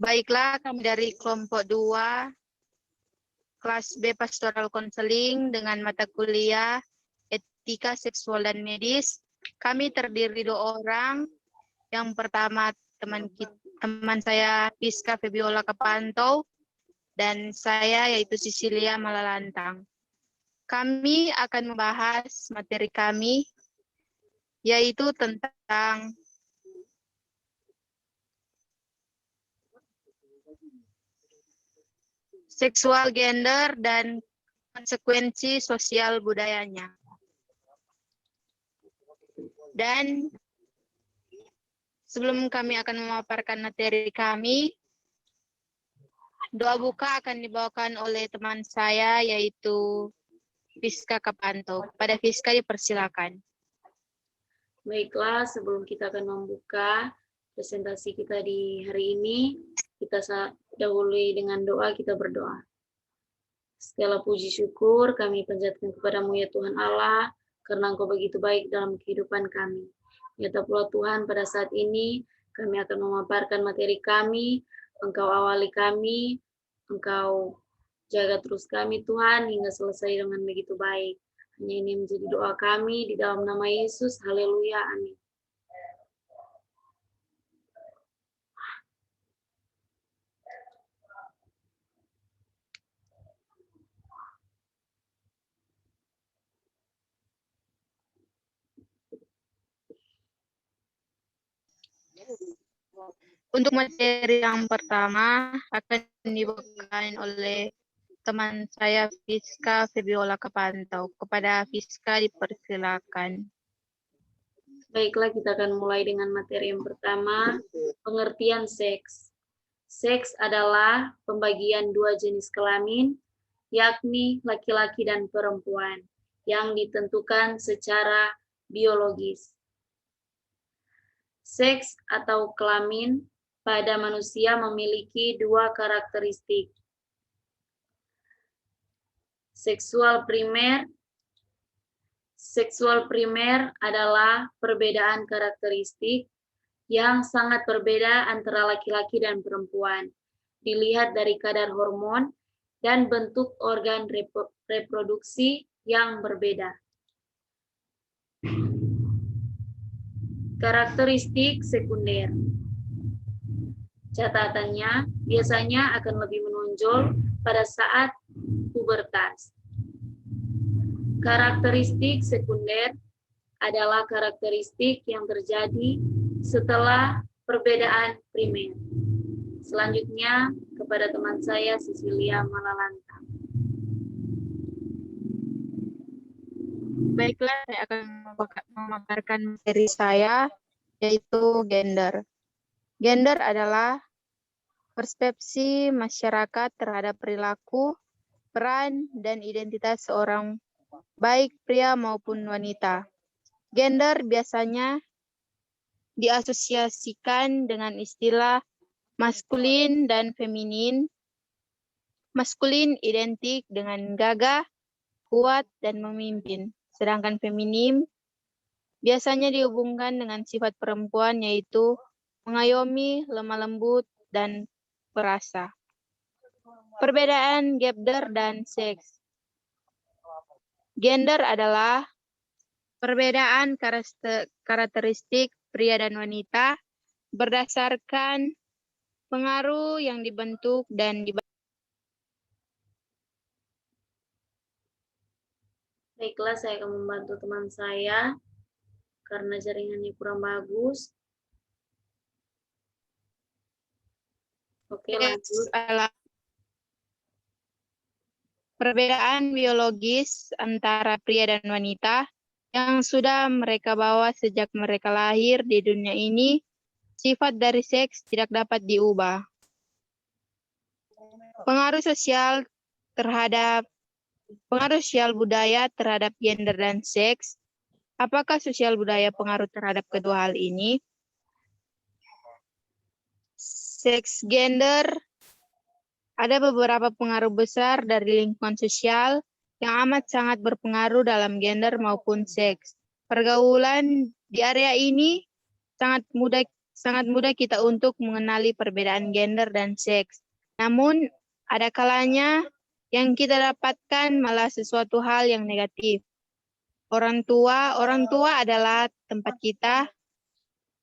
Baiklah, kami dari kelompok 2, kelas B Pastoral Konseling dengan mata kuliah Etika Seksual dan Medis. Kami terdiri 2 orang. Yang pertama teman saya Piska Febiola Kapantau dan saya yaitu Cecilia Malalantang. Kami akan membahas materi kami yaitu tentang seksual gender dan konsekuensi sosial budayanya. Dan sebelum kami akan memaparkan materi kami, doa buka akan dibawakan oleh teman saya yaitu Fiska Kapanto. Pada Fiska dipersilakan. Baiklah, sebelum kita akan membuka presentasi kita di hari ini, kita dahului dengan doa, kita berdoa. Segala puji syukur kami panjatkan kepadamu ya Tuhan Allah, karena Engkau begitu baik dalam kehidupan kami. Nyata pula Tuhan, pada saat ini kami akan memaparkan materi kami, Engkau awali kami, Engkau jaga terus kami Tuhan, hingga selesai dengan begitu baik. Hanya ini menjadi doa kami, di dalam nama Yesus, haleluya, amin. Untuk materi yang pertama akan dibawakan oleh teman saya Fiska Febiola Kapantau. Kepada Fiska dipersilakan. Baiklah, kita akan mulai dengan materi yang pertama, pengertian seks. Seks adalah pembagian 2 jenis kelamin, yakni laki-laki dan perempuan, yang ditentukan secara biologis. Seks atau kelamin pada manusia memiliki 2 karakteristik. Seksual primer adalah perbedaan karakteristik yang sangat berbeda antara laki-laki dan perempuan, dilihat dari kadar hormon dan bentuk organ reproduksi yang berbeda. Karakteristik sekunder. Catatannya biasanya akan lebih menonjol pada saat pubertas. Karakteristik sekunder adalah karakteristik yang terjadi setelah perbedaan primer. Selanjutnya kepada teman saya Cecilia Malalantang. Baiklah, saya akan memaparkan materi saya, yaitu gender. Gender adalah persepsi masyarakat terhadap perilaku, peran, dan identitas seorang, baik pria maupun wanita. Gender biasanya diasosiasikan dengan istilah maskulin dan feminin. Maskulin identik dengan gagah, kuat, dan memimpin. Sedangkan feminim biasanya dihubungkan dengan sifat perempuan yaitu mengayomi, lemah lembut, dan perasa. Perbedaan gender dan seks. Gender adalah perbedaan karakteristik pria dan wanita berdasarkan pengaruh yang dibentuk dan Baiklah, saya akan membantu teman saya karena jaringannya kurang bagus. Oke, lanjut. Perbedaan biologis antara pria dan wanita yang sudah mereka bawa sejak mereka lahir di dunia ini, sifat dari seks tidak dapat diubah. Pengaruh sosial budaya terhadap gender dan seks. Apakah sosial budaya pengaruh terhadap kedua hal ini? Seks gender, ada beberapa pengaruh besar dari lingkungan sosial yang amat sangat berpengaruh dalam gender maupun seks. Pergaulan Di area ini sangat mudah kita untuk mengenali perbedaan gender dan seks. Namun ada kalanya yang kita dapatkan malah sesuatu hal yang negatif. Orang tua adalah tempat kita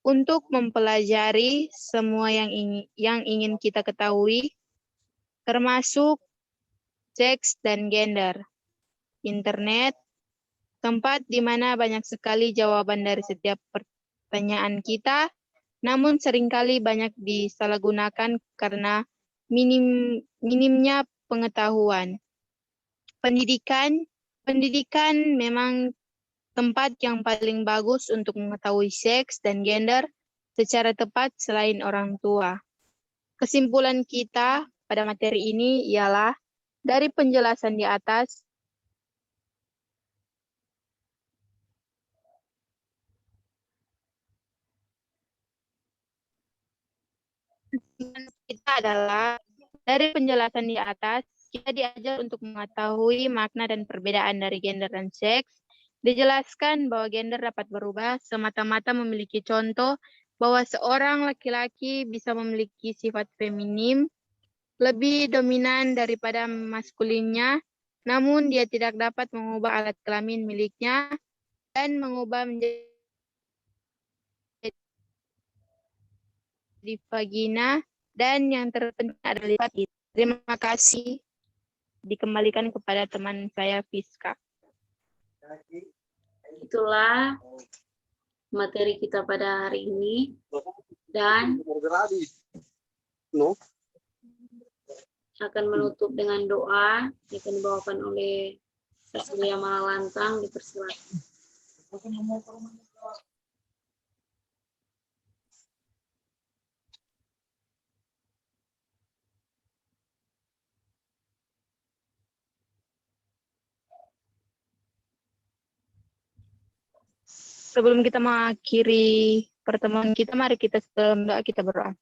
untuk mempelajari semua yang ingin kita ketahui, termasuk seks dan gender. Internet, tempat di mana banyak sekali jawaban dari setiap pertanyaan kita, namun seringkali banyak disalahgunakan karena minimnya pengetahuan. Pendidikan memang tempat yang paling bagus untuk mengetahui seks dan gender secara tepat selain orang tua. Kesimpulan kita pada materi ini ialah dari penjelasan di atas, kita diajar untuk mengetahui makna dan perbedaan dari gender dan seks. Dijelaskan bahwa gender dapat berubah semata-mata memiliki contoh bahwa seorang laki-laki bisa memiliki sifat feminim lebih dominan daripada maskulinnya, namun dia tidak dapat mengubah alat kelamin miliknya dan mengubah menjadi vagina, dan yang terpenting adalah itu. Terima kasih. Dikembalikan kepada teman saya, Fiska. Itulah materi kita pada hari ini, dan akan menutup dengan doa yang akan dibawakan oleh Cecilia Malalantang. Dipersilakan. Sebelum kita mengakhiri pertemuan kita, mari kita sebelum doa kita berdoa.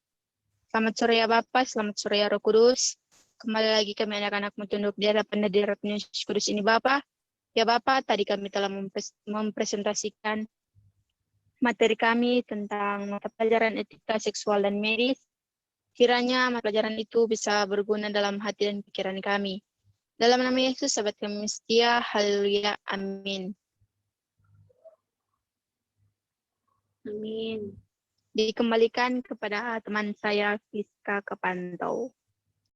Selamat sore ya Bapak, selamat sore ya Roh Kudus. Kembali lagi kami anak-anak tunduk di hadapan hadirat Yesus Kudus ini Bapak. Ya Bapak, tadi kami telah mempresentasikan materi kami tentang mata pelajaran etika seksual dan medis. Kiranya mata pelajaran itu bisa berguna dalam hati dan pikiran kami. Dalam nama Yesus, sahabat kami setia, haleluya, amin. Amin. Dikembalikan kepada teman saya, Fiska Kepantau.